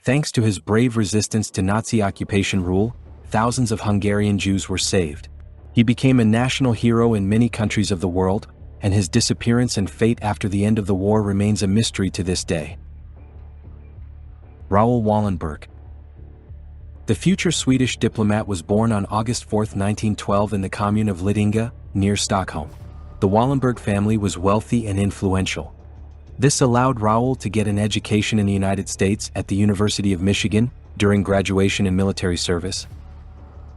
Thanks to his brave resistance to Nazi occupation rule, thousands of Hungarian Jews were saved. He became a national hero in many countries of the world, and his disappearance and fate after the end of the war remains a mystery to this day. Raoul Wallenberg. The future Swedish diplomat was born on August 4, 1912 in the commune of Lidingö, near Stockholm. The Wallenberg family was wealthy and influential. This allowed Raoul to get an education in the United States at the University of Michigan during graduation and military service.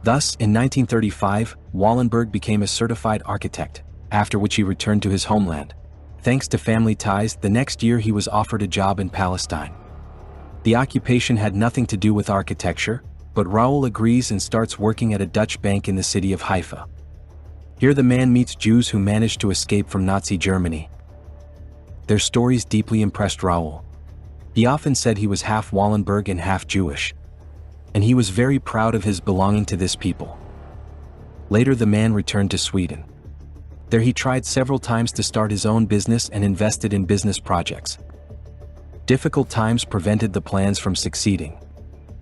Thus, in 1935, Wallenberg became a certified architect, after which he returned to his homeland. Thanks to family ties, the next year he was offered a job in Palestine. The occupation had nothing to do with architecture, but Raoul agrees and starts working at a Dutch bank in the city of Haifa. Here the man meets Jews who managed to escape from Nazi Germany. Their stories deeply impressed Raoul. He often said he was half Wallenberg and half Jewish, and he was very proud of his belonging to this people. Later the man returned to Sweden. There he tried several times to start his own business and invested in business projects. Difficult times prevented the plans from succeeding.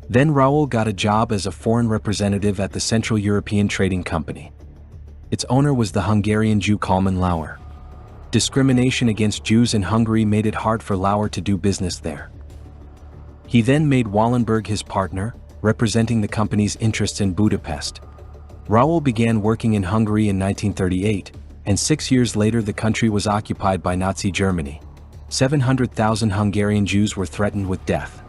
Then Raoul got a job as a foreign representative at the Central European Trading Company. Its owner was the Hungarian Jew Kalman Lauer. Discrimination against Jews in Hungary made it hard for Lauer to do business there. He then made Wallenberg his partner, representing the company's interests in Budapest. Raoul began working in Hungary in 1938, and 6 years later the country was occupied by Nazi Germany. 700,000 Hungarian Jews were threatened with death.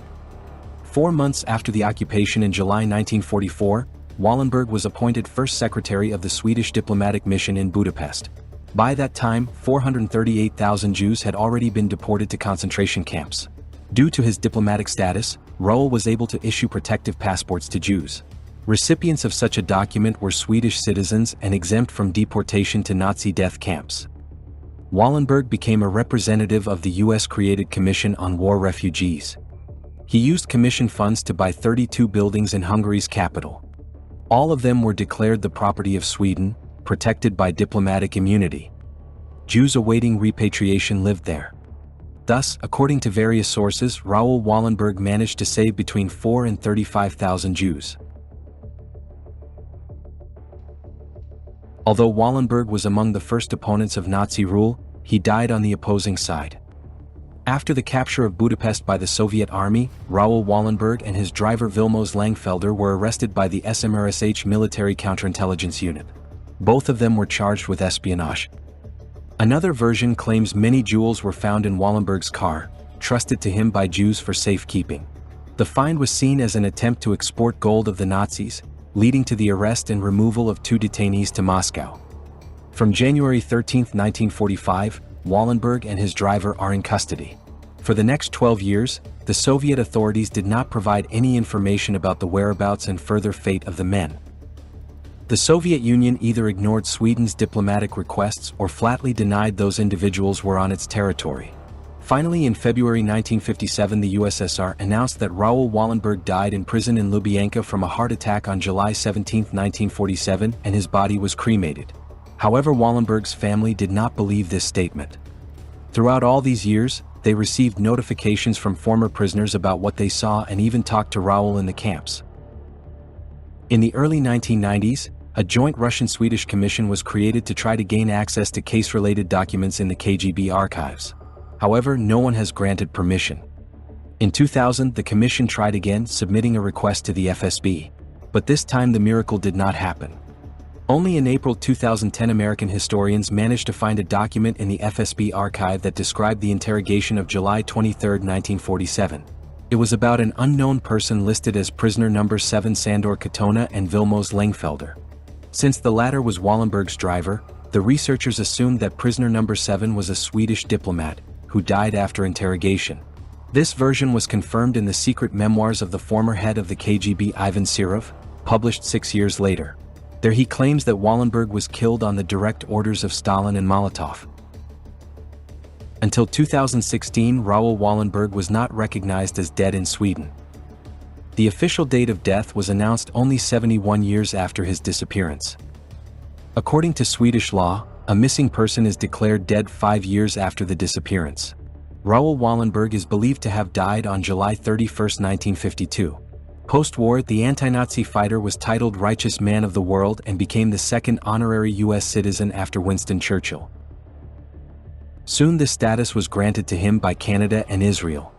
4 months after the occupation in July 1944, Wallenberg was appointed first secretary of the Swedish diplomatic mission in Budapest. By that time, 438,000 Jews had already been deported to concentration camps. Due to his diplomatic status, Raoul was able to issue protective passports to Jews. Recipients of such a document were Swedish citizens and exempt from deportation to Nazi death camps. Wallenberg became a representative of the US-created Commission on War Refugees. He used commission funds to buy 32 buildings in Hungary's capital. All of them were declared the property of Sweden, protected by diplomatic immunity. Jews awaiting repatriation lived there. Thus, according to various sources, Raoul Wallenberg managed to save between 4,000 and 35,000 Jews. Although Wallenberg was among the first opponents of Nazi rule, he died on the opposing side. After the capture of Budapest by the Soviet army, Raoul Wallenberg and his driver Vilmos Langfelder were arrested by the SMRSH military counterintelligence unit. Both of them were charged with espionage. Another version claims many jewels were found in Wallenberg's car, trusted to him by Jews for safekeeping. The find was seen as an attempt to export gold of the Nazis, leading to the arrest and removal of 2 detainees to Moscow. From January 13, 1945, Wallenberg and his driver are in custody. For the next 12 years, the Soviet authorities did not provide any information about the whereabouts and further fate of the men. The Soviet Union either ignored Sweden's diplomatic requests or flatly denied those individuals were on its territory. Finally, in February 1957, the USSR announced that Raoul Wallenberg died in prison in Lubyanka from a heart attack on July 17, 1947, and his body was cremated. However, Wallenberg's family did not believe this statement. Throughout all these years, they received notifications from former prisoners about what they saw and even talked to Raoul in the camps. In the early 1990s, a joint Russian-Swedish commission was created to try to gain access to case-related documents in the KGB archives. However, no one has granted permission. In 2000, the commission tried again, submitting a request to the FSB. But this time the miracle did not happen. Only in April 2010 American historians managed to find a document in the FSB archive that described the interrogation of July 23, 1947. It was about an unknown person listed as prisoner number 7 Sandor Katona and Vilmos Langfelder. Since the latter was Wallenberg's driver, the researchers assumed that prisoner number 7 was a Swedish diplomat, who died after interrogation. This version was confirmed in the secret memoirs of the former head of the KGB Ivan Serov, published 6 years later. There he claims that Wallenberg was killed on the direct orders of Stalin and Molotov. Until 2016, Raoul Wallenberg was not recognized as dead in Sweden. The official date of death was announced only 71 years after his disappearance. According to Swedish law, a missing person is declared dead 5 years after the disappearance. Raoul Wallenberg is believed to have died on July 31, 1952. Post-war, the anti-Nazi fighter was titled Righteous Man of the World and became the second honorary U.S. citizen after Winston Churchill. Soon this status was granted to him by Canada and Israel.